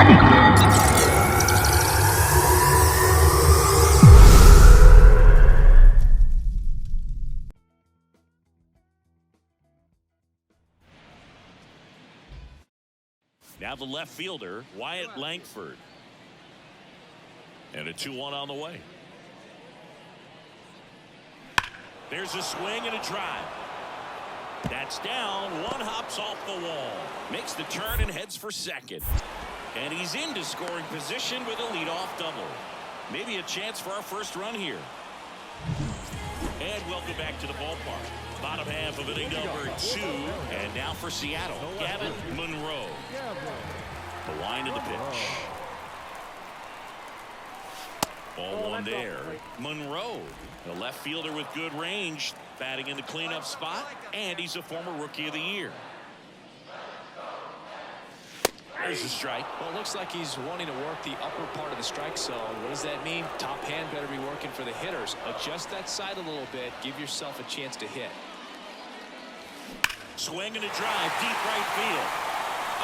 Now the left fielder, Wyatt Langford. And a 2-1 on the way. There's a swing and a drive. That's down. One hops off the wall. Makes the turn and heads for second. And he's into scoring position with a leadoff double. Maybe a chance for our first run here. And welcome back to the ballpark. Bottom half of inning number 2. And now for Seattle, Gavin Monroe. The line of the pitch. Ball one there. Monroe, the left fielder with good range, batting in the cleanup spot, and he's a former Rookie of the Year. There's a strike. Well, it looks like he's wanting to work the upper part of the strike zone. What does that mean? Top hand better be working for the hitters. Adjust that side a little bit. Give yourself a chance to hit. Swing and a drive, deep right field.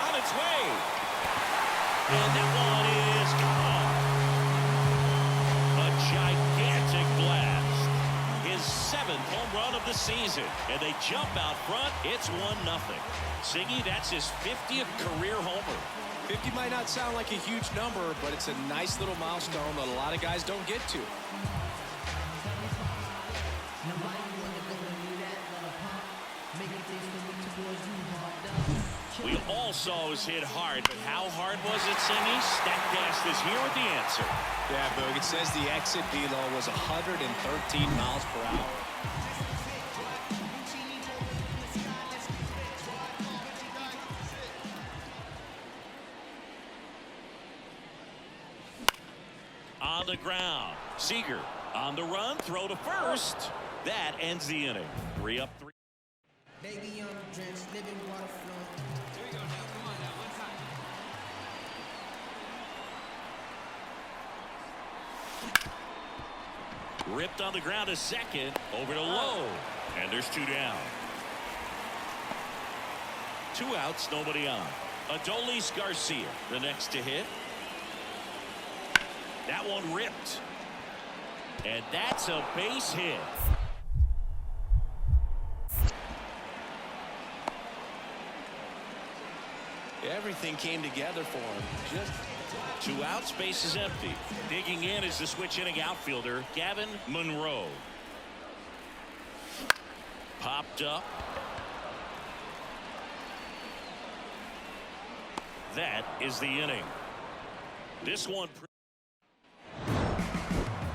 On its way. And that one is gone. A gigantic blast. His 7th home run of the season. And they jump out front. It's 1-0. Siggy, that's his 50th career homer. 50 might not sound like a huge number, but it's a nice little milestone that a lot of guys don't get to. We all saw his hit hard, but how hard was it, Siggy? Statcast is here with the answer. Yeah, Boog, it says the exit velo was 113 miles per hour. On the ground, Seager on the run, throw to first. That ends the inning. 3 up, 3. Baby, young drenched, living water flowing. Here we go now. Come on now. One time. Ripped on the ground to second, over to Lowe, and there's 2 down. 2 outs, nobody on. Adolis Garcia, the next to hit. That one ripped. And that's a base hit. Everything came together for him. Just 2 outs, base is empty. Digging in is the switch inning outfielder, Gavin Monroe. Popped up. That is the inning. This one.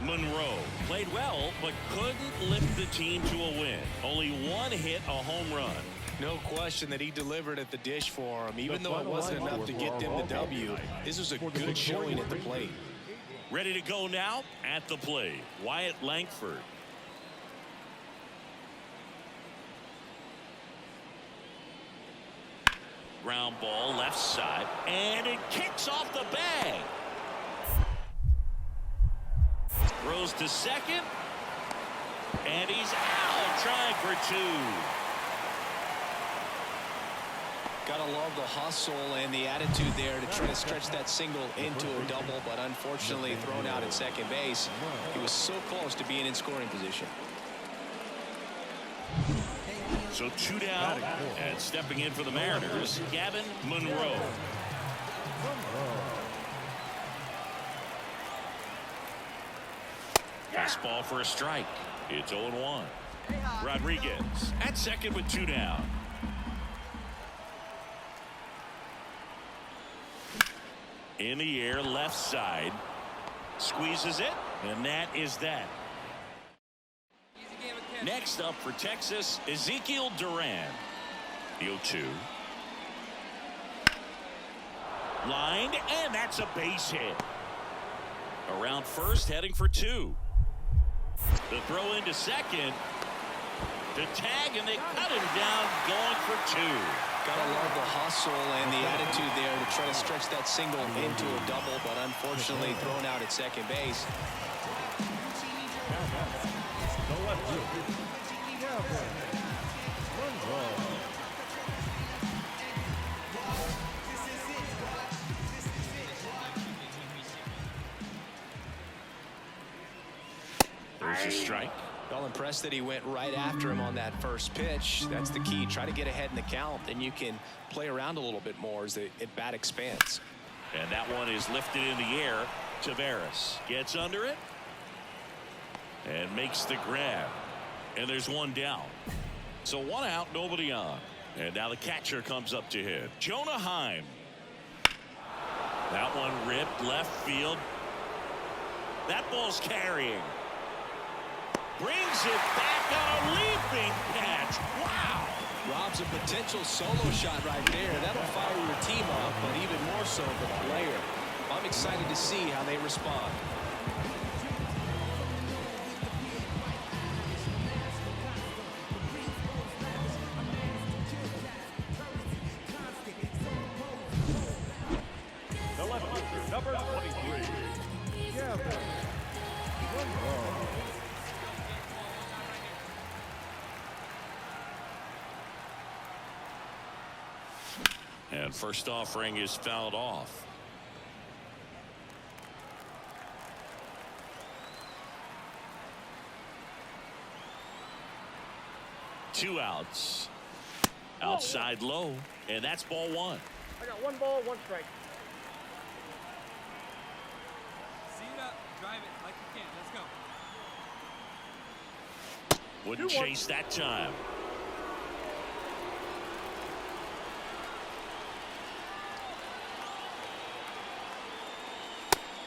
Monroe played well, but couldn't lift the team to a win. Only 1 hit, a home run. no question that he delivered at the dish for him. Even though it wasn't enough to get them the W, this was a good showing at the plate. Ready to go now at the plate, Wyatt Langford. Ground ball left side, and it kicks off the bag. Throws to second, and he's out, trying for 2. Gotta love the hustle and the attitude there to try to stretch that single into a double, but unfortunately thrown out at second base. He was so close to being in scoring position. So 2 down, and stepping in for the Mariners, Gavin Monroe. Fastball for a strike. It's 0-1. Rodriguez at second with 2 down. In the air, left side. Squeezes it, and that is that. Next up for Texas, Ezekiel Duran. The 0-2. Lined, and that's a base hit. Around first, heading for 2. The throw into second. The tag, and they cut him down, going for 2. Gotta love the hustle and the attitude there to try to stretch that single into a double, but unfortunately thrown out at second base. There's a strike. Well, impressed that he went right after him on that first pitch. That's the key. Try to get ahead in the count, then you can play around a little bit more as the at-bat expands. And that one is lifted in the air. Tavares gets under it and makes the grab. And there's one down. So one out, nobody on. And now the catcher comes up to hit. Jonah Heim. That one ripped left field. That ball's carrying. Brings it back on a leaping catch. Wow. Rob's a potential solo shot right there. That'll fire your team up, but even more so the player. I'm excited to see how they respond. Number 23. Yeah, and first offering is fouled off. Two outs. Outside low, and that's ball one. I got one ball, one strike. See it up, drive it like you can. Let's go. Wouldn't chase that time.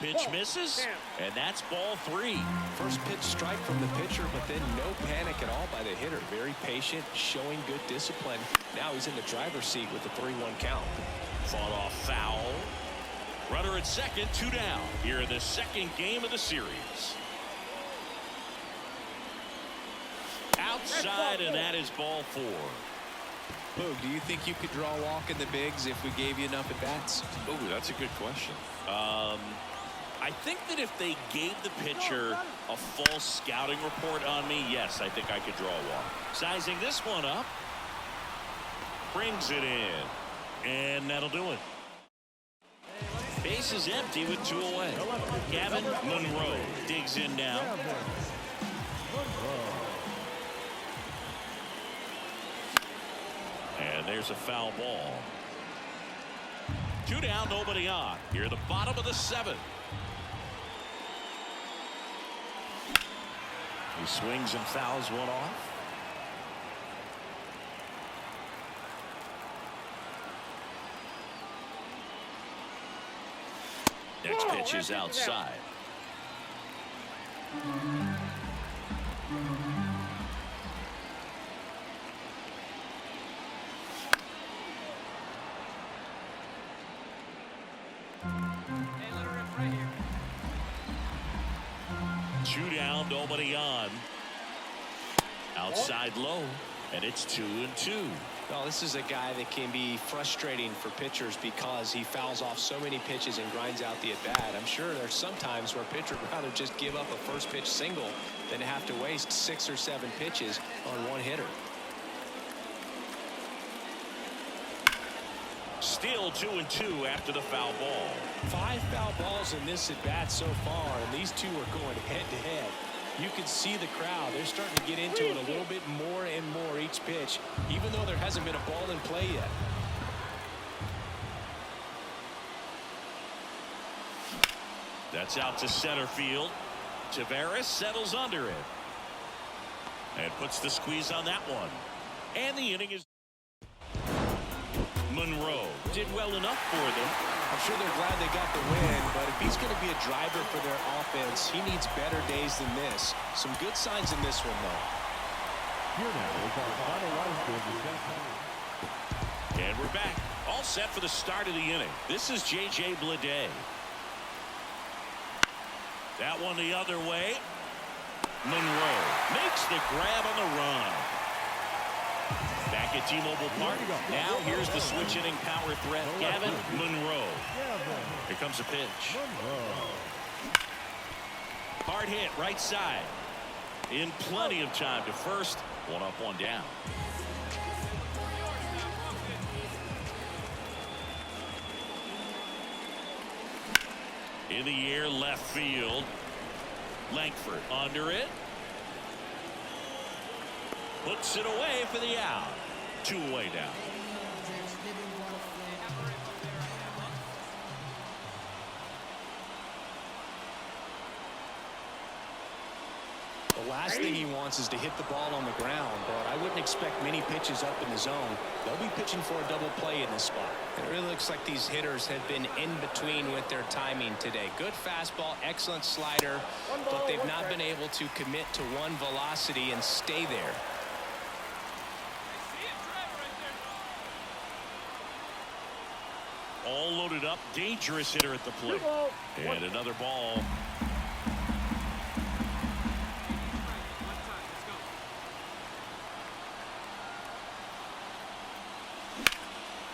Pitch misses, and that's ball three. First pitch strike from the pitcher, but then no panic at all by the hitter. Very patient, showing good discipline. Now he's in the driver's seat with the 3-1 count. Fought off foul. Runner at second, two down. Here in the second game of the series. Outside, and that is ball four. Boog, do you think you could draw a walk in the bigs if we gave you enough at-bats? Oh, that's a good question. I think that if they gave the pitcher a false scouting report on me, yes, I think I could draw a walk. Sizing this one up. Brings it in. And that'll do it. Base is empty with two away. Gavin Monroe digs in now. And there's a foul ball. Two down, nobody on. Here at the bottom of the seventh. He swings and fouls one off. Next pitch is outside. Two down, nobody on. Outside low, and it's 2-2. Well, this is a guy that can be frustrating for pitchers because he fouls off so many pitches and grinds out the at-bat. I'm sure there's some times where a pitcher would rather just give up a first pitch single than to have to waste 6 or 7 pitches on one hitter. Still 2-2 after the foul ball. 5 foul balls in this at-bat so far, and these two are going head-to-head. You can see the crowd. They're starting to get into it a little bit more and more each pitch, even though there hasn't been a ball in play yet. That's out to center field. Tavares settles under it. And puts the squeeze on that one. And the inning is... Monroe did well enough for them. I'm sure they're glad they got the win, but if he's going to be a driver for their offense, he needs better days than this. Some good signs in this one, though. Here now is our final line. And we're back. All set for the start of the inning. This is J.J. Bleday. That one the other way. Monroe makes the grab on the run. Back at T-Mobile Park. Now here's the switch inning power threat, Gavin Monroe. Here comes a pitch. Hard hit right side. In plenty of time to first. One up, one down. In the air, left field. Langford under it. Puts it away for the out. 2 away now. The last thing he wants is to hit the ball on the ground, but I wouldn't expect many pitches up in the zone. They'll be pitching for a double play in this spot. It really looks like these hitters have been in between with their timing today. Good fastball, excellent slider, but they've not been able to commit to one velocity and stay there. All loaded up, dangerous hitter at the plate. And another ball.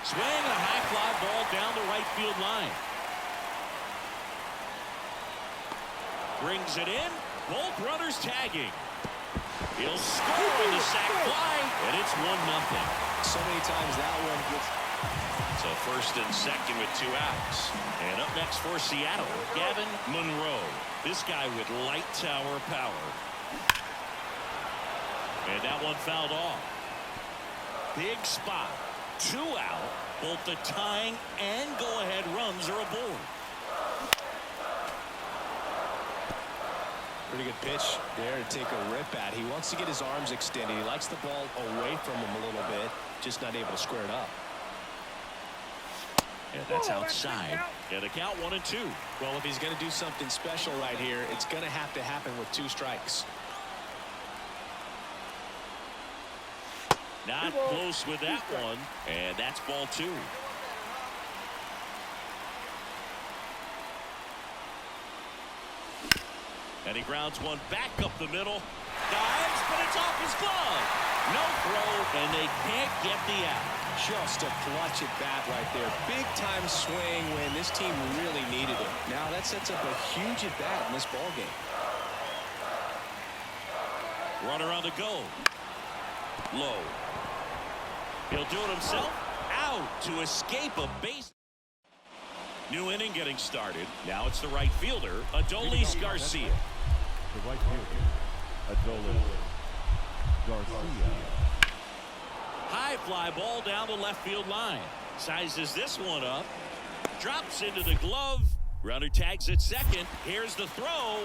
Swing and a high fly ball down the right field line. Brings it in. Both runners tagging. He'll score on the sac fly, and it's 1-0. So many times that one gets. So first and second with 2 outs. And up next for Seattle, Gavin Monroe. This guy with light tower power. And that one fouled off. Big spot. 2 out. Both the tying and go-ahead runs are aboard. Pretty good pitch there to take a rip at. He wants to get his arms extended. He likes the ball away from him a little bit. Just not able to square it up. And that's outside. And a count 1-2. Well, if he's going to do something special right here, it's going to have to happen with 2 strikes. Not close with that one. And that's ball 2. And he grounds one back up the middle. Dives, but it's off his glove. No throw, and they can't get the out. Just a clutch at bat right there. Big time swing when this team really needed it. Now that sets up a huge at bat in this ball game. Runner on the go. Low. He'll do it himself. Out to escape a base. New inning getting started. Now it's the right fielder, Adolis Garcia. The right fielder, Adolis Garcia. High fly ball down the left field line. Sizes this one up. Drops into the glove. Runner tags at second. Here's the throw.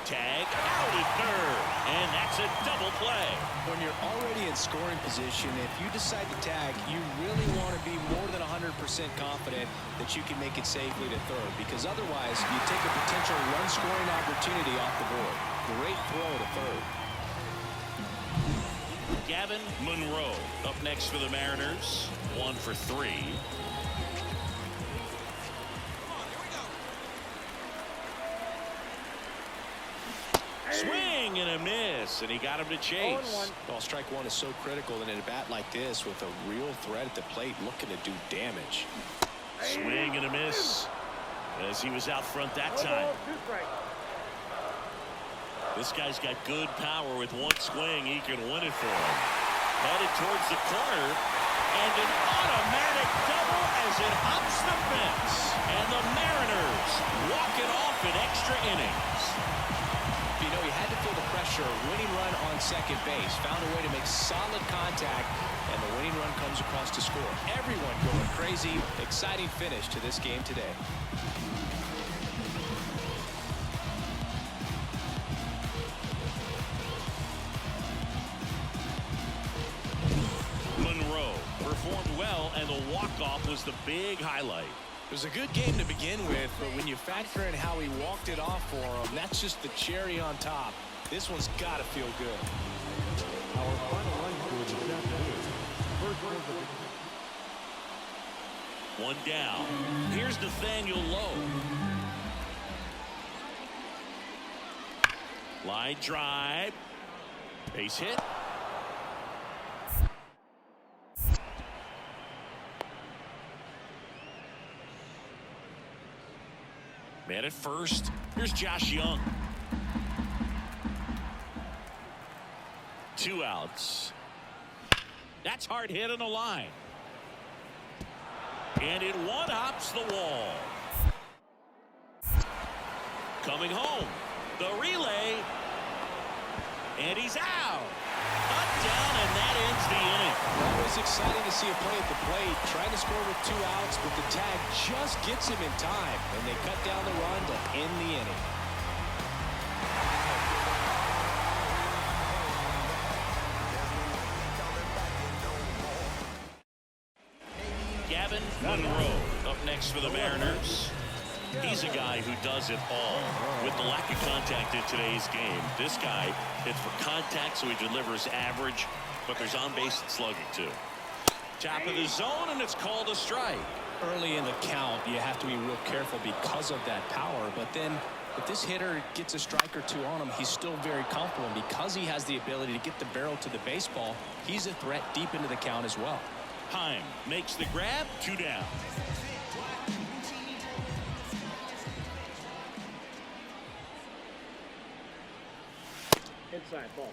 Tag out at third. And that's a double play. When you're already in scoring position, if you decide to tag, you really want to be more than 100% confident that you can make it safely to third, because otherwise you take a potential run-scoring opportunity off the board. Great throw to third. Gavin Monroe up next for the Mariners. 1 for 3. Swing and a miss, and he got him to chase. Well, strike one is so critical in a bat like this with a real threat at the plate looking to do damage. Swing and a miss as he was out front that time. This guy's got good power. With one swing, he can win it for him. Headed towards the corner, and an automatic double as it hops the fence. And the Mariners walk it off in extra innings. You know, he had to feel the pressure. Winning run on second base. Found a way to make solid contact, and the winning run comes across to score. Everyone going crazy. Exciting finish to this game today. Monroe performed well, and the walk-off was the big highlight. It was a good game to begin with, but when you factor in how he walked it off for him, that's just the cherry on top. This one's got to feel good. Our final line score this afternoon. First one down. Here's Nathaniel Lowe. Line drive. Base hit. Man at first. Here's Josh Young. 2 outs. That's hard hit on the line. And it one-hops the wall. Coming home. The relay. And he's out. down, and that ends the inning. That was exciting to see a play at the plate. Trying to score with 2 outs, but the tag just gets him in time, and they cut down the run to end the inning. Gavin Monroe up next for the Mariners. He's a guy who does it all. With the lack of contact in today's game, this guy hits for contact, so he delivers average, but there's on-base slugging too. Top of the zone, and it's called a strike. Early in the count, you have to be real careful because of that power, but then if this hitter gets a strike or 2 on him, he's still very comfortable, and because he has the ability to get the barrel to the baseball, he's a threat deep into the count as well. Heim makes the grab, 2 down. Inside ball.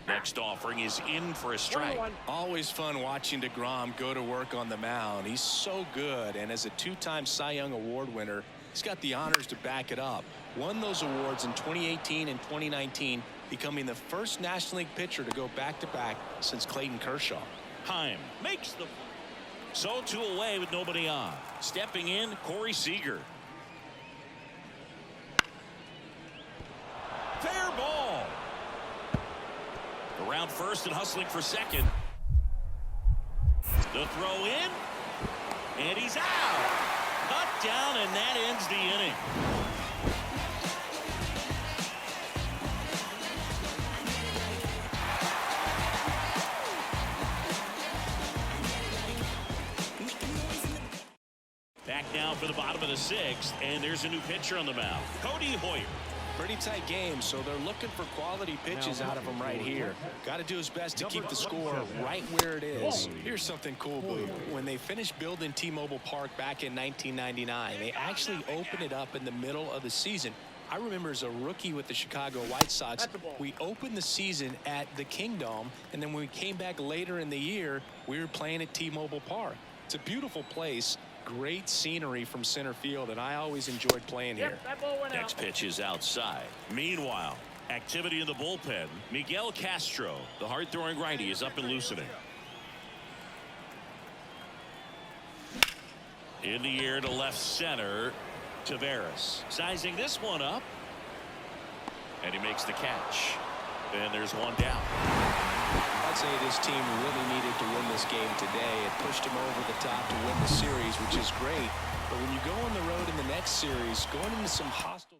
Next offering is in for a strike. 1-1. Always fun watching DeGrom go to work on the mound. He's so good, and as a 2-time Cy Young Award winner, he's got the honors to back it up. Won those awards in 2018 and 2019, becoming the first National League pitcher to go back-to-back since Clayton Kershaw. Heim makes the... So 2 away with nobody on. Stepping in, Corey Seager. Fair ball. Around first and hustling for second. The throw in. And he's out. Cut down, and that ends the inning. Back now for the bottom of the 6th, and there's a new pitcher on the mound, Cody Hoyer. Pretty tight game, so they're looking for quality pitches out of him right here. Got to do his best to keep the score right where it is. Here's something cool, Boo. When they finished building T-Mobile Park back in 1999, they actually opened it up in the middle of the season. I remember as a rookie with the Chicago White Sox, we opened the season at the Kingdome, and then when we came back later in the year, we were playing at T-Mobile Park. It's a beautiful place. Great scenery from center field, and I always enjoyed playing here. That ball went Next out. pitch is outside. Meanwhile, activity in the bullpen. Miguel Castro, the hard-throwing righty, is up and loosening. In the air to left center, Taveras sizing this one up, and he makes the catch. And there's 1 down. I'd say this team really needed to win this game today. It pushed them over the top to win the series, which is great. But when you go on the road in the next series, going into some hostile